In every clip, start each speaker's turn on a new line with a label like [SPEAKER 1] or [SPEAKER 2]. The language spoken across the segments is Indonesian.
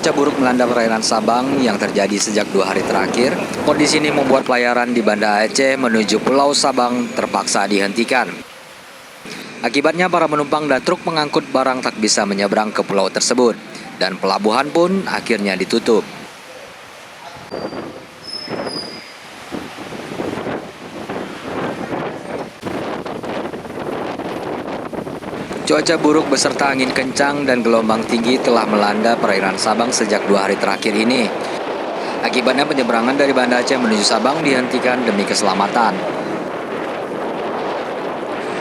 [SPEAKER 1] cuaca buruk melanda perairan Sabang yang terjadi sejak 2 hari terakhir, kondisi ini membuat pelayaran di Banda Aceh menuju Pulau Sabang terpaksa dihentikan. Akibatnya para penumpang dan truk pengangkut barang tak bisa menyeberang ke pulau tersebut, dan pelabuhan pun akhirnya ditutup. Cuaca buruk beserta angin kencang dan gelombang tinggi telah melanda perairan Sabang sejak 2 hari terakhir ini. Akibatnya penyeberangan dari Banda Aceh menuju Sabang dihentikan demi keselamatan.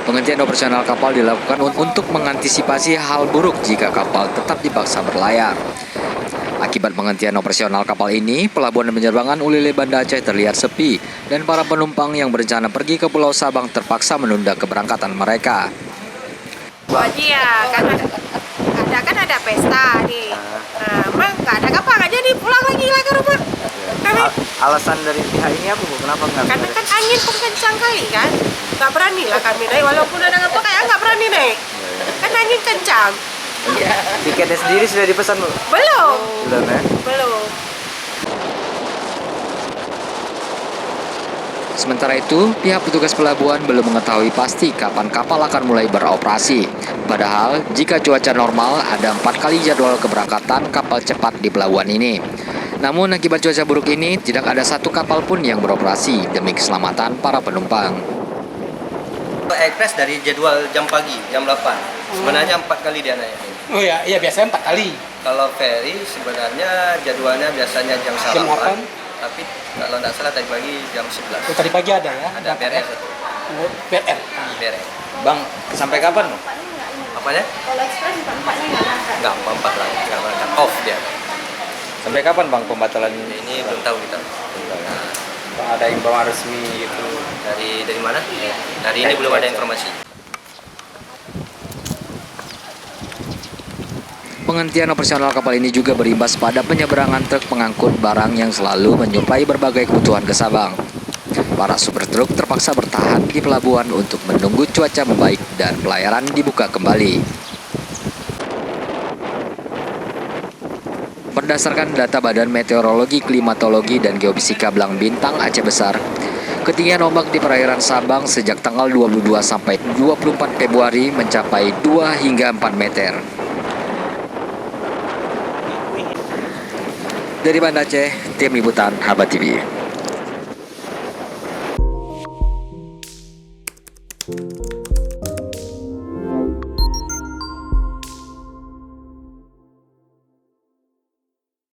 [SPEAKER 1] Penghentian operasional kapal dilakukan untuk mengantisipasi hal buruk jika kapal tetap dipaksa berlayar. Akibat penghentian operasional kapal ini, pelabuhan dan penyeberangan Ulile Banda Aceh terlihat sepi dan para penumpang yang berencana pergi ke Pulau Sabang terpaksa menunda keberangkatan mereka.
[SPEAKER 2] Haji ya, kan ada pesta nih. Nah, emang nggak ada kapal, nggak jadi pulang lagi lah ke rumah.
[SPEAKER 3] Alasan dari pihak ini apa Bu? Kenapa nggak?
[SPEAKER 2] Karena kan angin pun kencang kali kan, nggak berani lah kami naik. Walaupun ada kapal kayak nggak berani naik. Kan angin kencang.
[SPEAKER 3] Tiketnya sendiri sudah dipesan Bu?
[SPEAKER 2] Belum.
[SPEAKER 3] Belum ya?
[SPEAKER 2] Belum.
[SPEAKER 1] Sementara itu, pihak petugas pelabuhan belum mengetahui pasti kapan kapal akan mulai beroperasi. Padahal, jika cuaca normal, ada 4 kali jadwal keberangkatan kapal cepat di pelabuhan ini. Namun, akibat cuaca buruk ini, tidak ada satu kapal pun yang beroperasi demi keselamatan para penumpang.
[SPEAKER 4] Express dari jadwal jam pagi, jam 8. Sebenarnya 4 kali dia naik.
[SPEAKER 5] Oh ya, iya biasanya 4 kali.
[SPEAKER 4] Kalau ferry sebenarnya jadwalnya biasanya jam
[SPEAKER 5] Jam
[SPEAKER 4] 8.
[SPEAKER 5] 8.
[SPEAKER 4] Tapi kalau tidak salah tadi pagi jam 11.
[SPEAKER 5] Oh, tadi pagi ada ya?
[SPEAKER 4] Ada PRR satu.
[SPEAKER 5] Oh, PRR.
[SPEAKER 4] PRR.
[SPEAKER 3] Bang, sampai kapan Bu?
[SPEAKER 4] Apanya?
[SPEAKER 2] Kalau ekspres empatnya nggak angkat.
[SPEAKER 4] Enggak, 4 lagi. Karena off dia.
[SPEAKER 3] Sampai kapan Bang pembatalan
[SPEAKER 4] Ini belum tahu kita.
[SPEAKER 3] Bang, ada imbauan resmi gitu?
[SPEAKER 4] Dari mana? Dari ini belum ada informasi.
[SPEAKER 1] Penghentian operasional kapal ini juga berimbas pada penyeberangan truk pengangkut barang yang selalu menyuplai berbagai kebutuhan ke Sabang. Para supir truk terpaksa bertahan di pelabuhan untuk menunggu cuaca membaik dan pelayaran dibuka kembali. Berdasarkan data Badan Meteorologi, Klimatologi, dan Geofisika Belang Bintang Aceh Besar, ketinggian ombak di perairan Sabang sejak tanggal 22 sampai 24 Februari mencapai 2 hingga 4 meter. Dari Banda Aceh, tim liputan Haba TV.